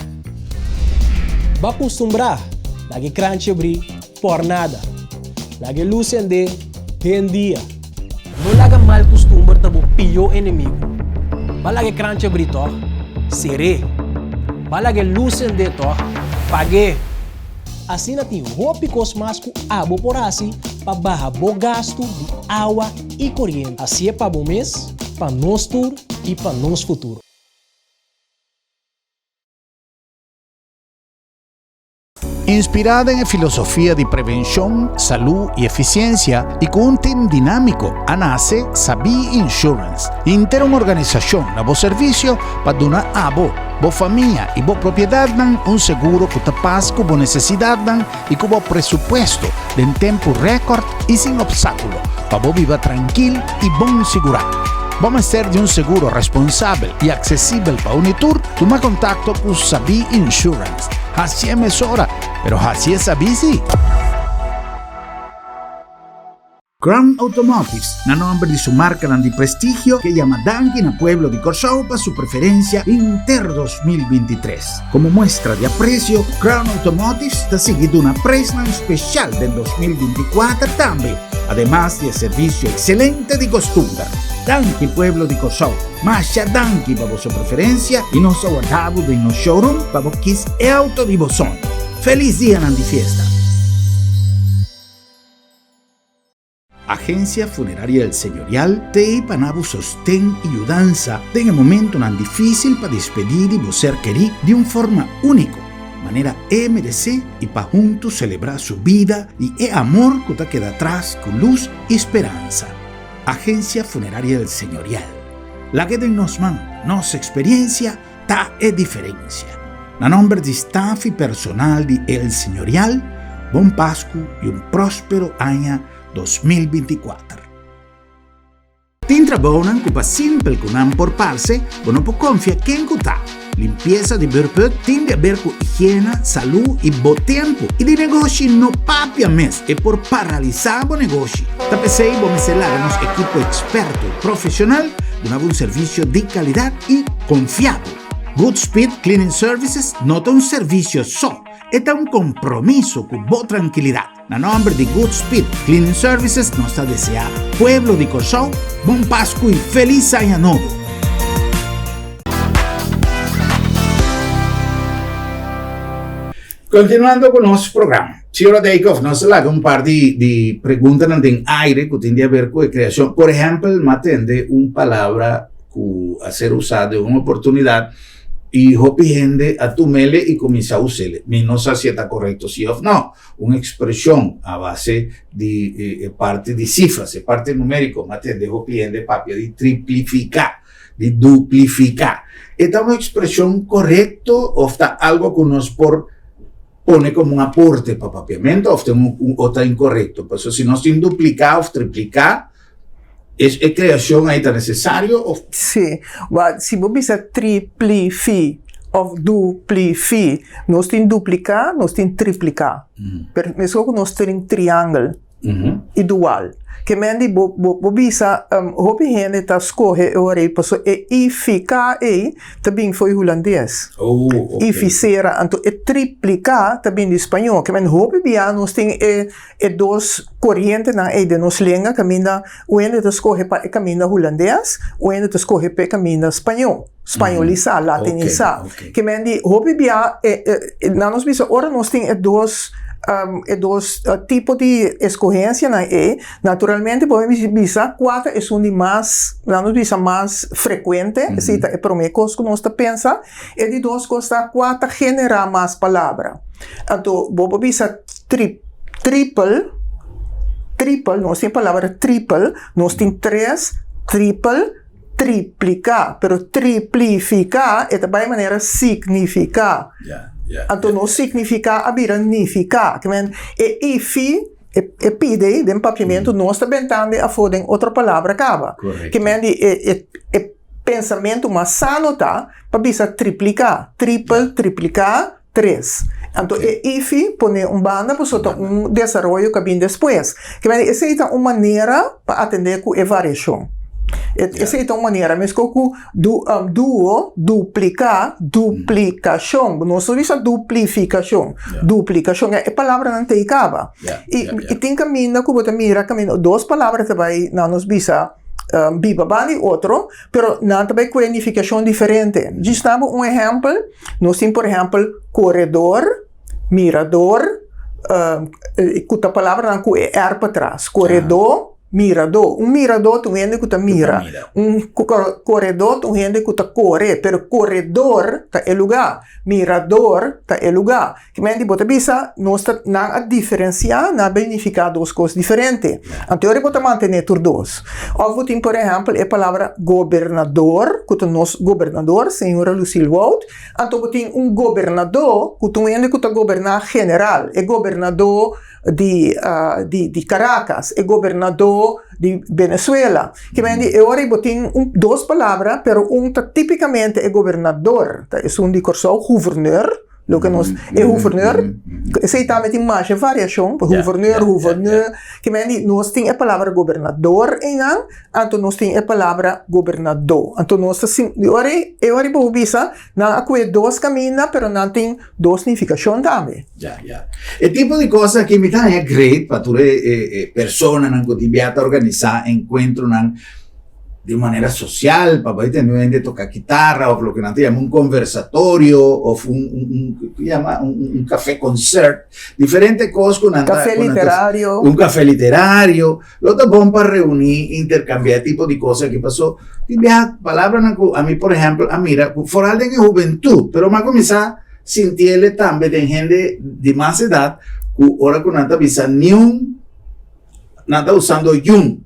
Va acostumbrar, lagi crunch abrir por nada. Lagi luz ende, dia. Não laga mal costumbre tabo pio inimigo. Va lagi crunch abrir to, seré. Va lagi luz ende to, pague. Assim na ti roupa cosmasco abo por assim para barra bo gasto de água e corrente. Assim é para bom mês, para nós tour e para nós futuro. Inspirada en la filosofía de prevención, salud y eficiencia y con un team dinámico, nace Sabi Insurance, una organización a vos servicio para donar abo Bo família e bo propriedade dan um seguro que te passa com boa necessidade dan e com bo presupuesto em tempo recorde e sem obstáculo, para bo viver tranquilo e bom segurado. Vamos ser de um seguro responsável e acessível para Unitur. Toma contato com Sabi Insurance. Assim é mesora, pero assim é Sabi sim. Crown Automotives, na nombre de su marca de prestigio que llama Danke na Pueblo de Corsau para su preferencia Inter 2023. Como muestra de aprecio, Crown Automotives está seguindo una presna especial del 2024 también, además de servicio excelente de costumbre. Danke Pueblo de Corsau, Masha Danke para su preferencia y nos aguardamos en los showroom para vos que es auto de bosón. Feliz día de fiesta. Agencia Funeraria del Señorial te panabo sostén y ayudanza en el momento tan difícil para despedir y ser querido de una forma única, manera MDC y para juntos celebrar su vida y el amor que te queda atrás con luz y esperanza. Agencia Funeraria del Señorial, la que de nos man, nos experiencia, ta e diferencia. A nombre de staff y personal de El Señorial, buen Pascu y un próspero año 2024. Tin trabonan que pa simple que nan por parce, bueno po confia que en cuta. Limpieza de berpet tiende a ver con higiene, salud y bo tiempo. Y de negocio no papia mes, es por paralizar bo negocio. Tapesei bo meselar nos equipo experto y profesional de un servicio de calidad y confiable. Goodspeed Cleaning Services nota un servicio es un compromiso con boa tranquilidad. Na nombre de Goodspeed Cleaning Services nos está deseando Pueblo de Corsau, bom Pascu y feliz año nuevo. Continuando con nuestro programa, señora Deikov nos haga un par de preguntas en aire que tienen que ver con la creación. Por ejemplo, me atende una palabra que a ser usada en una oportunidad y gente a tu mele y comienza a usarle. No sé si está correcto, sí o no. Una expresión a base de parte de cifras, de parte numérica, me atende gente papia de triplificar, de duplificar. ¿Esta es una expresión correcta o está algo que nos pone como un aporte para papiamento o está incorrecto? Por eso si no sin duplicar o triplicar, ¿es creación ahí tan necesario? Sí, si vos bisa triplifi o duplifi, nós tem duplicar, nós tem triplicar. Pero mesmo que nós tem triângulo igual. Que mendi bo bisa hopi gente tá escorre ore passo e ficar também foi holandês. Oh, okay. E ficera então triplicar também de espanhol. Que mendi hopi bia nós tem dois correntes na de nos língua caminha o ende tá escorre para caminha holandês, o ende tá escorre para caminha espanhol. Espanholizar, latinizar. Okay. Que mendi hopi bia na nos bisa ora nós tem dois tipos de escorrência na naturalmente podemos bisa quatro é um de mais não bisa mais frequente se é para mim coisa que nós está pensa e de dois costa quatro genera mais palavra então vou bisa triple nós tem palavra triple nós tem três triple triplicar pero triplificar é também maneira significar então não significa abiranificar que men ifi pide de papiamento nós também tende a foder outra palavra acaba que men pensamento mais sano tá para bisa triplicar triplicar três então ifi pone banda para soltar desenvolvimento que vem depois que men essa é uma maneira para atender com a variação. Essa é uma maneira, mas como duo, duplicar, duplicação. Não só isso duplificação. Duplicação é a palavra não tem acaba. E tem caminho, como você mira, caminho, duas palavras também não nos bisa biba bani outro, pero não também com unificação diferente. Estamos exemplo, nós temos, por exemplo, corredor, mirador, com a palavra não com R para trás. Corredor, mirador. Un mirador tu gente que mira. Un corredor tu gente que corre. Pero corredor ta é lugar. Mirador ta é lugar. Que mende bota bisa nós não a diferenciar, não beneficiar duas coisas diferentes. Então eu bota manter tur dois. Ou tem por exemplo a palavra governador, que nós governador, senhora Lucille Wout. Então tem governador que tu gente que governar general, é governador de Caracas, é governador de Venezuela. Que vende, eu tenho duas palavras, pero tipicamente é governador. É um de corso, governeur. Lo que nós é governeur. Sei também tem mais variação, governeur. Que vende, nós tem a palavra governador em an, então nós tem a palavra governador. Então nós assim, eu vou bisa, não há dois caminhos, pero não tem duas significações também. El tipo de cosas que me dan es great para tu personas que te organizar encuentros de manera social, para poder tener tocar guitarra, o lo que nosotros llamamos un conversatorio, o un café concert, diferentes cosas con café literario. Un café literario, lo tapón para reunir, intercambiar tipo de cosas que pasó. Y palabras a mí, por ejemplo, mira, foral de juventud, pero más comenzar sentirle también de gente de más edad, ahora con nada visa nada usando yun.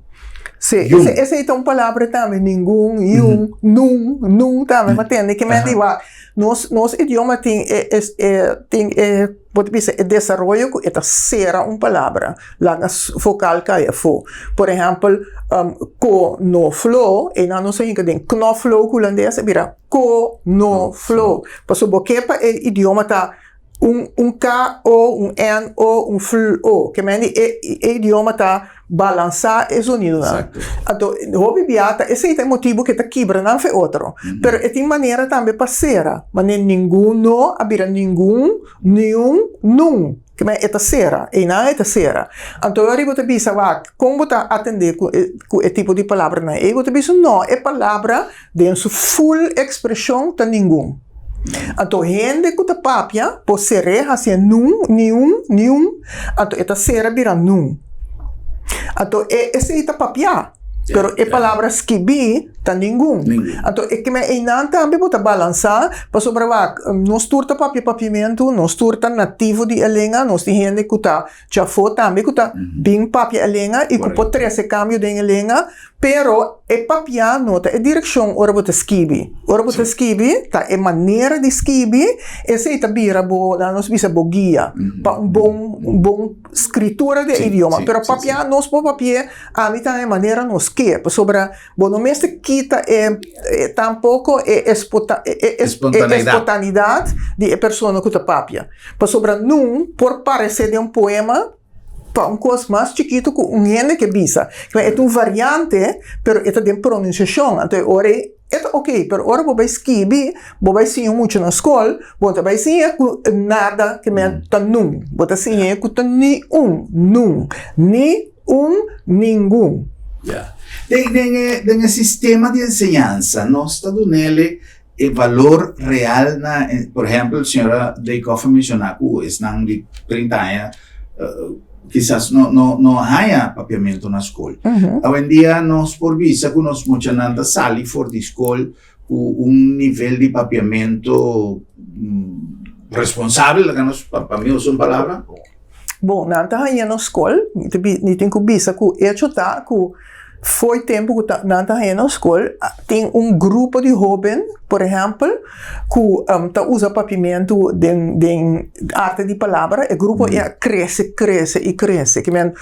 Sim, essa é uma palavra também, nenhum, num também, mas tem que me diga, nosso idioma tem pode dizer, desenvolvimento que ser uma palavra, lá na vocal que é for. Por exemplo, knoflow, e não sei que tem knoflow holandês, vira knoflow. Passo boquepa é idioma tá K O, N O, fl O, que meni idioma tá balançar e sonido. Então, hobby biata, esse é o motivo que tá quebra não foi outro. Pero é tem maneira também para ser, mas nenhum no, abira nenhum, num. Que é terceira, e não é terceira. Então, eu vou te dizer, como você atender com esse tipo de palavra, não? Eu vou te dizer, não, é palavra de sua full expressão, tá nenhum. Então, gente que tá papia, pode ser assim, nenhum. Então, esta será vira num. Então, esse é papia. Pero a palavra skibi tá nenhum. Então, é que não também pode balançar, para sobre nós turta papiamento, nós turta nativo de elenga, nós tem gente que tá já foi também que tá bem papia elenga e que pode ter esse cambio de elenga, pero é papia nota é direção ora botar skibi. Ora botar skibi, tá é maneira de skibi, esse tá bira bo, nós bisa bo guia, para bom escritura de idioma, pero papia nós por papia, a mim tá é maneira nós que, sobre bom não mesmo quita tampouco espontaneidade de pessoa que tá papia. Para sobre num por parecer de poema para coisa mais chiquito que gente que bisa. É uma variante, pero é de pronunciação. Então, ora é ok, pero ora vou escrever, vou ensinar muito na escola, vou também ensinar nada que me tá num. Vou ensinar que tá nenhum. Nenhum. Tem sistema de enseñanza, nós está dando nele o valor real, por exemplo, a senhora Deikoff mencionou que estão de 30 anos, quizás não há papiamento na escola. Hoje em dia, nós por vista que nós muitas nantas saem fora da escola com nível de papiamento responsável, que nós, para mim, são palavras. Bom, nantas aí na escola, não tem que vista que é chutar que foi tempo que nantas aí na escola, tem grupo de jovens, por exemplo, que usa papiamento de arte de palavra, e grupo cresce. Que men,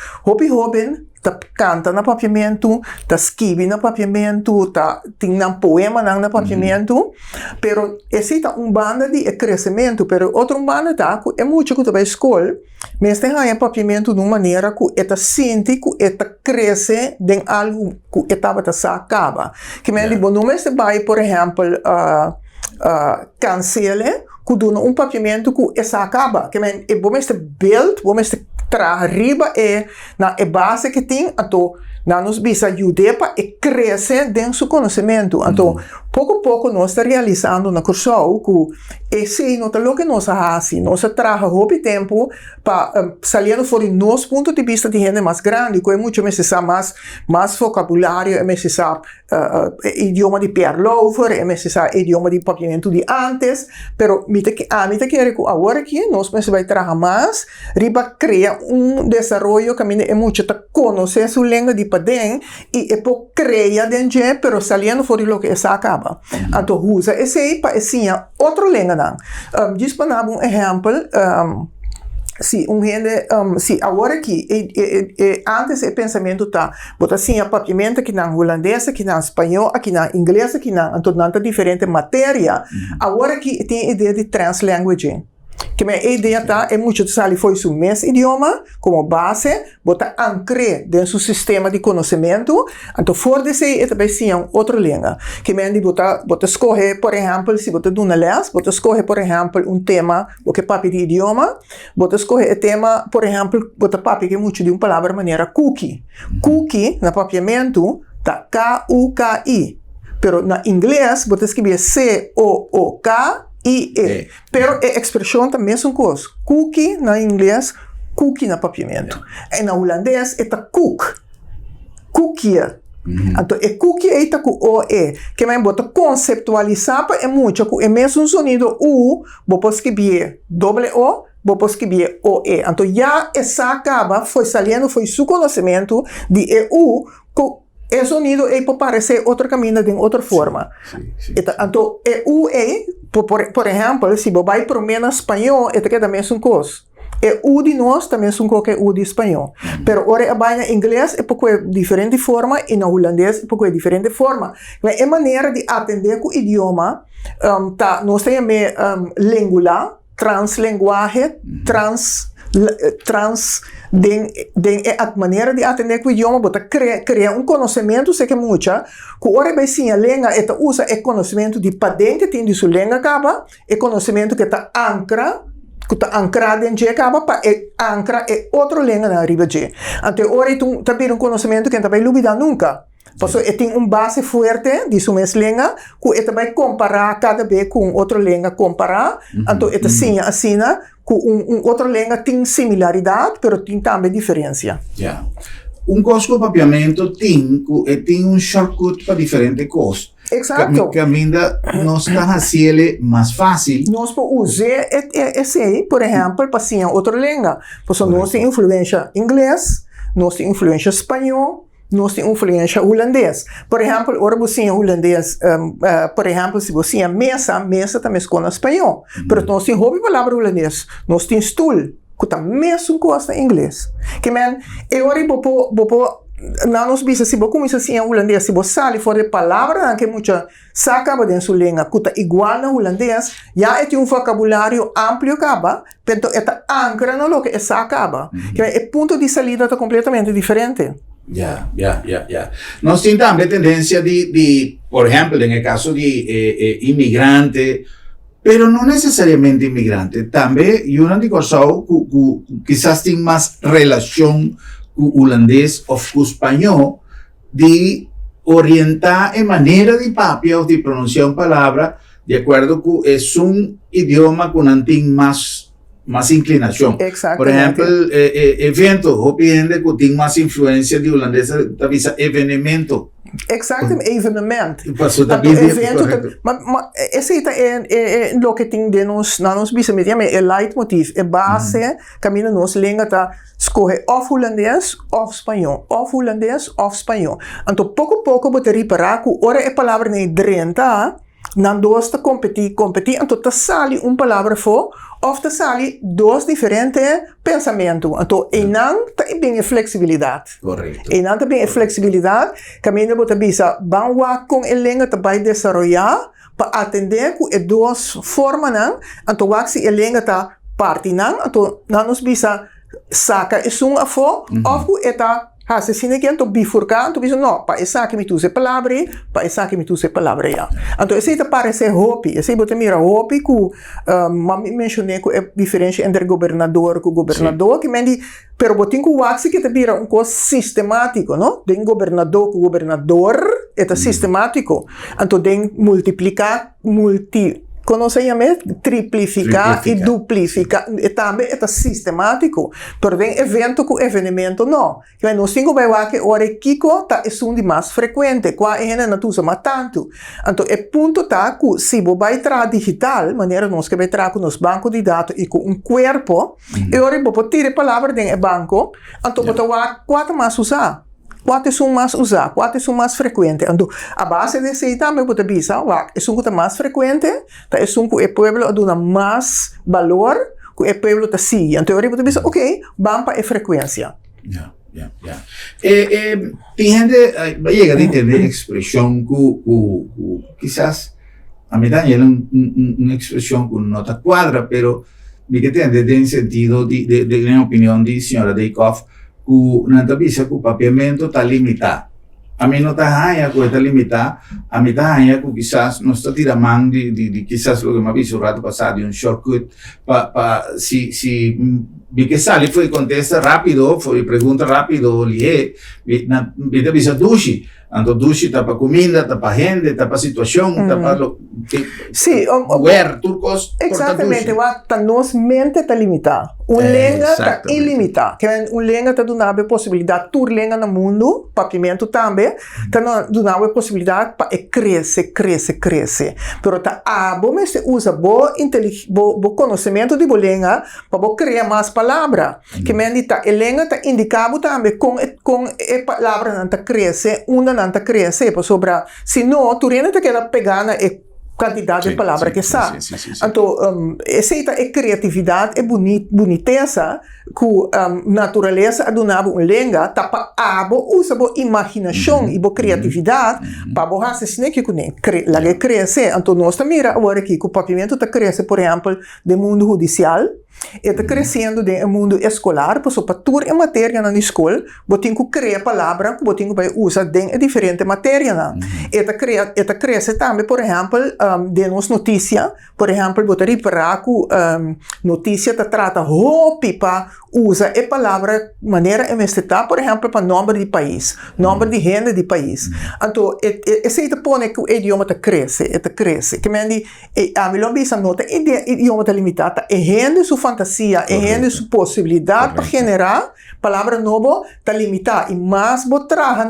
jovem canta na papiamento, escreve na papiamento, tem poema na papiamento, pero esse é banda de crescimento, pero outra banda é muito que vai escola, mas tem aí papiamento de uma maneira que ela sente que ela cresce de algo que ela acaba. Que men, não vai, por exemplo, cancele, que dá papiamento que essa acaba. Que men, vamos ter build, vamos ter tra riba na base que tem, então nos bisa ajudar para crescer dentro do seu conhecimento. Então, pouco a pouco nós estamos realizando na curso que esse não é o que nós fazemos. Nós trabalhamos houve tempo para saliendo fora do nosso ponto de vista de gente mais grande, que é muito mais vocabulário, é necessário idioma de Perlover, é necessário idioma de papiamento de antes, pero me quero que agora que nós vai trabalhar mais, riba criar desenvolvimento que é muito conhecer sua língua de padrão e por criar dentro, pero saliendo fora do que essa acaba. Então usa esse aí para ensinar outra língua não. Disponível exemplo. Se se agora aqui, antes o pensamento está, bota assim a papiamento que na holandês, que na espanhol, que na inglês, que na toda diferente matéria. Agora aqui tem a ideia de translanguaging. Que a ideia é muito de foi o mesmo idioma como base, bota ancre dentro do sistema de conhecimento, então fora desse é também sim outra língua. Que a bota escolher, por exemplo, se bota duna les, bota escolher, por exemplo, tema, o que papi de idioma, bota escolher o tema, por exemplo, bota papi que é muito de uma palavra maneira cookie. Cookie, na papiamento, tá K-U-K-I. Pero na inglês, bota escrever C-O-O-K, pero a expressão também são coisas. Cookie na inglês, cookie na papiamento. E na holandês é cook. Cookie. Então, cookie é com O-E. Que mais bota conceptualizar é muito. É mesmo sonido U, vou escrever W-O, vou escrever O-E. Então, já essa acaba, foi saliendo, foi seu conhecimento de EU, o sonido pode parecer outro caminho de outra forma. Então, por exemplo, se você vai para o menos espanhol, é também uma coisa. O de nós também é qualquer o de espanhol. Pero ora vai em inglês é pouco diferente forma e na holandês é pouco diferente forma. Mas é maneira de atender com o idioma. Nós temos língua, translinguagem, a maneira de atender com o idioma, bota criar conhecimento, sei que é muito, que ora vai sim a língua, usa o conhecimento de padrão que tem de sua língua, acaba, o conhecimento que está ancrado em acaba, para ancrar outra língua na riba de. Então, ora também conhecimento que não vai olvidar nunca. Porque tem base forte de sua língua, que vai comparar cada vez com outra língua, comparar, então, sim, assim, com outra língua tem similaridade, mas tem também diferença. Yeah. Curso de papiamento tem shortcut para diferentes coisas. Exato. Que ainda nós está fazendo mais fácil. Nós podemos usar esse, por exemplo, para outra língua. Porque nós temos influência inglês, nós temos influência espanhol, nós temos influência holandês. Por exemplo, agora você é holandês, por exemplo, se você é mesa também escolhe espanhol. Mas nós temos a palavra holandês, nós temos stool, que também é mesmo coisa em inglês. Que agora não nos bisa se você começa assim em holandês, se você sai fora de palavra, que muita saca dentro sua língua, que está igual na holandês, já tem vocabulário amplo acaba, então está ancra no que essa acaba. Que o ponto de saída está completamente diferente. Ya. Nós temos também tendência por exemplo, no caso de imigrante, pero não necessariamente imigrante, também, e uma coisa que quizás tem mais relação com o holandês ou com o espanhol, de orientar a maneira de papia ou de pronunciar uma palavra de acordo com é idioma que tem mais inclinação. Por exemplo, evento, eu entendo que tem mais influência de holandês, talvez evenemento. Exatamente, evenemento. Evento, mas esse é o que tem de nós bisa, é leitmotiv, é base, caminho nossa língua tá escolher ou holandês ou espanhol, Então, pouco a pouco, você reparar que ora é palavra nem drenta, não dois competir, então tá sali palavra for, ou tá sali dois diferentes pensamentos. Então, não tem bem a flexibilidade. Correto. E não tem bem a flexibilidade, caminho você bisa, vamos com a língua que vai desenvolver para atender com as duas formas, então, se a língua tá parte, então, não nos bisa saca isso a for, ou está se sine que to bifurcar, tu diz, não, para essa que me tu se palavra, para essa que me tu se palavra já. Então, esse te parece hopi, esse bote mira hopi que mami mencionei que é diferente entre governador e governador, que mendi, pero botin que o axi que te vira um coisa sistemático, não? Den governador com governador, é sistemático. Então, den multiplicar, como se chama? Triplificar e duplificar. E também é sistemático. Pero tem evento com evenimento, não. Nós temos que ora Kiko tá é um de mais frequente. Qua é na não usa mais tanto. Então, é ponto tá que se você vai entrar digital, maneira nós que vai entrar com nos bancos de dados e com corpo, e ora você tira a palavra dentro do banco, então você vai quatro mais usar. Quais são mais usados, quais são mais frequentes. Então, a base de isso também pode dizer, é um que mais frequente, é um que o povo dá mais valor, que o povo está sigue. Então, eu pode dizer, ok, vamos para a frequência. Tem gente vai chegar a entender a expressão que quizás a mim também é uma expressão que não está quadra, pero me que entende tem sentido de minha opinião de senhora Daycoff, que não bisa que o papiamento está limitado. A mim não está ganha que está limitado, a mim está ganha que quizás não está tirando de quizás o que me avisou o rato passado de shortcut se vi que sale foi contesta rápido, foi pergunta rápido, lié, vi te bisa dushi. Então, dushi está para comida, está para gente, está para situação, está para turcos. Exatamente, a nossa mente está limitada. Lenga está ilimitado. Lenga está dando a possibilidade, tur lenga no mundo, papiamento também, está dando a possibilidade para crescer. Pero tá você usa bom conhecimento de lenga para criar mais palavras. Que medita, lenga está indicado também com a palavra não está crescer, não está crescer, sobre se não, tu ainda te queda pegar na quantidade de palavras que sabe. Então, essa é criatividade, é boniteza, que natureza adunava lenga, tapa usa a imaginação e a criatividade para você se que lá crescer. Então, nós estamos mirando agora aqui que o papiamento está crescendo, por exemplo, do mundo judicial, está crescendo no mundo escolar, porque para tudo é matéria na escola, você tem que criar palavras que você tem que usar em diferentes matérias. Está crescendo também, por exemplo, de nossa notícia, por exemplo, você reparar que notícia trata roupa para usar a palavra maneira investigar, por exemplo, para nome de país, nome de gente de país. Então, esse é que o idioma cresce. Que me a melhor vez nota, o idioma está limitado, é gente sua fantasia, é gente sua possibilidade para generar palavra nova está limitada. E mais você traz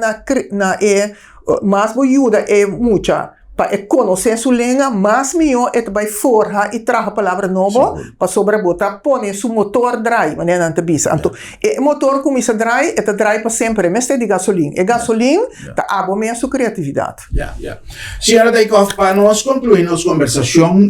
mais você ajuda é muita. Para conhecer sua língua, mais melhor é vai forjar e trazer a palavra nova para sobrebotar, pôr seu motor drive, maneira não te bisa. Então, o motor começa a drive, é drive para sempre, mas é de gasolina. E gasolina está abomendo a sua criatividade. Senhora Daycoff, para nós concluir nossa conversação,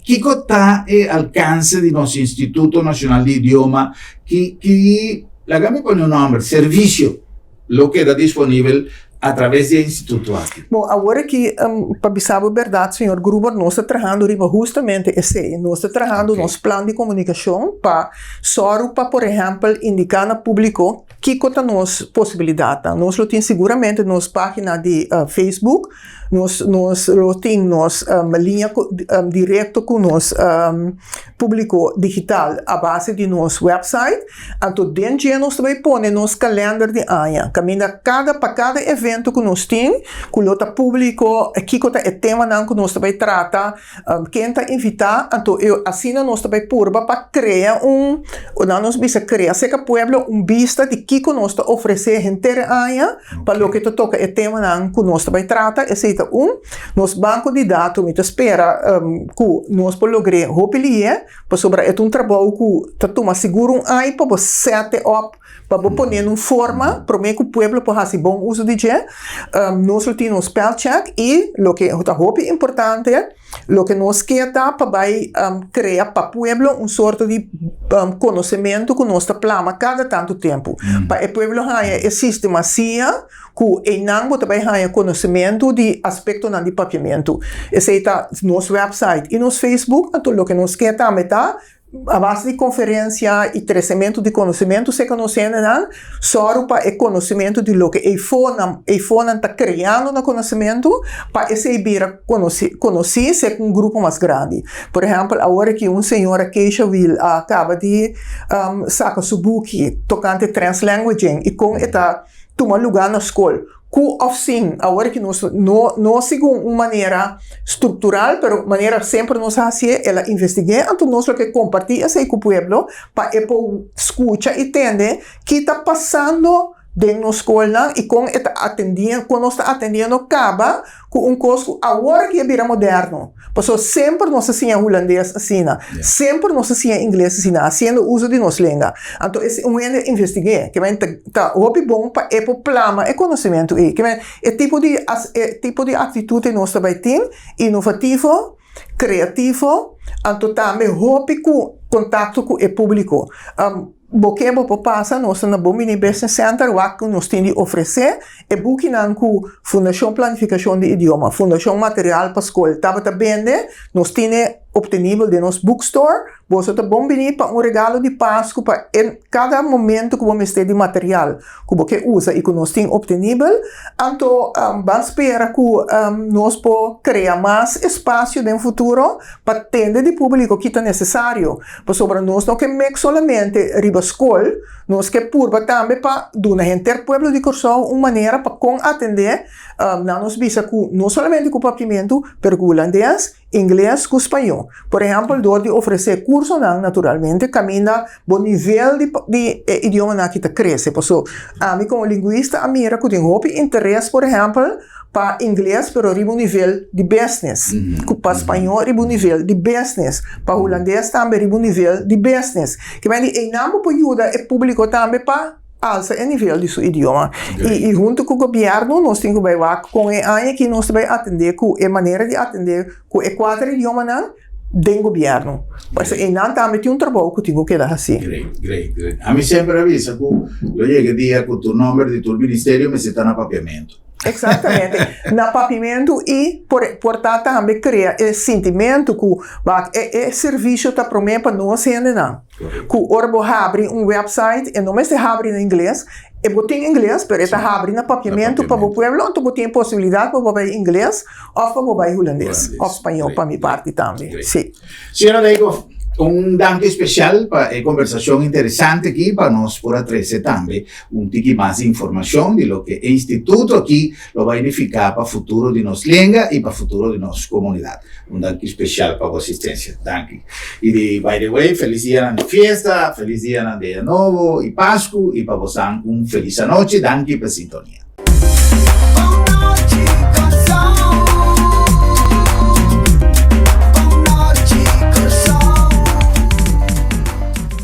Kiko está ao alcance de nosso Instituto Nacional de Idioma, que la me pone um nome, serviço, lo que está disponível através do Instituto aqui. Bom, agora que, para dizer a verdade, senhor Gruber, nós estamos trabalhando justamente esse. Nós estamos trabalhando nosso plano de comunicação para, por exemplo, indicar ao público que é a nossa possibilidade. Nós temos seguramente na nossa página de Facebook, nós temos uma linha direta com o nosso público digital a base de nosso website. Então, dentro de nós também pôr nosso calendário de ano. Para cada evento que nós temos, que o público, que é o tema que nós também trata, quem está invitado, então, assim nós também purba para criar nós vamos criar, se que o povo, vista de que nós está oferecer inteira ano, para o que toca o tema que nós também trata, nosso banco de dados, me espera que nós podemos lograr roupilia, para sobre um trabalho que toma seguro aí para você set up, para você pôr em forma, para que o povo possa fazer bom uso de dia. Nós temos spell check e o que é importante, o que nós queremos para criar para o povo sorte de conhecimento que nós plama cada tanto tempo. Para o povo ter sistema que não também tem conhecimento de aspecto de papiamento. Esse é nosso website e nosso Facebook, então o que nós queremos também a base de conferência e crescimento de conhecimento, se conhecendo, só para o conhecimento de lo que a iPhone está criando no conhecimento, para esse vir conhecer ser um grupo mais grande. Por exemplo, agora que senhora Keishaville acaba de sacar seu book tocante translanguaging e com esta toma lugar na escola. Sim, agora que nós não seguimos uma maneira estrutural, mas maneira sempre nós fazemos, ela investiga, então nós que compartilhamos com o povo para escutar e entender o que está passando dentro da escola e quando nós está atendendo acaba com um curso agora que é bira moderno. Porque sempre nós fazemos holandês assim, sempre nós fazemos inglês assim, fazendo uso de nossa língua. Então, esse um ende investigar, que está bom para plama e conhecimento que é tipo de atitude nós também tem inovativo, criativo, então também hope com contato com o público. Porque passa nós na Bomini Business Center o que nós temos de oferecer é booking com Fundação Planificação de Idioma, Fundação Material para Escola. Também nós temos obtenível de nosso bookstore, você está bom para um regalo de Páscoa para em cada momento que você tem de material que você usa e que nós temos obtenível. Então, vamos esperar que nós possamos criar mais espaço no futuro para atender de público que é necessário. Porque sobre nós não queremos somente riba escola, nós queremos também para dar ao povo de Corsão uma maneira para atender nos visa que não somente com o papiamento, mas com holandês, inglês e espanhol. Por exemplo, door de oferecer curso naturalmente, caminha bom nível de idioma que cresce. Porque a mim como linguista, a mira que tem muito interesse, por exemplo, para inglês, pero riba um nível de business. Para espanhol, riba um nível de business. Para holandês, também riba um nível de business. Que vai em nome para ajudar o público também para alça o nível de seu idioma. E junto com o governo, nós temos que ver com a que nós vamos atender, com a maneira de atender, com o quatro idiomas do governo. Mas não também tem trabalho que tenho que dar assim. Great. A mim sempre avisa que eu chego dia que o número de teu ministério me está no papiamento. Exatamente. No papiamento e, portanto, também cria esse sentimento que o serviço está pronto para nós ainda. Que o Orbo abre um website e não se abre em inglês, e botem em inglês, mas está abre no papiamento para o povo, então botem possibilidade para o inglês ou para o holandês, ou espanhol para minha parte também. Sim. Senhora Leigo, danke especial para a conversação interessante aqui para nós por trazer também tique mais informação de lo que o instituto aqui vai unificar para o futuro de nossa língua e para o futuro de nossa comunidade. Danke especial para a assistência. Danke. E by the way, feliz dia de festa, feliz dia de Ano Novo e Páscoa e para vocês feliz noite. Danke pela sintonia.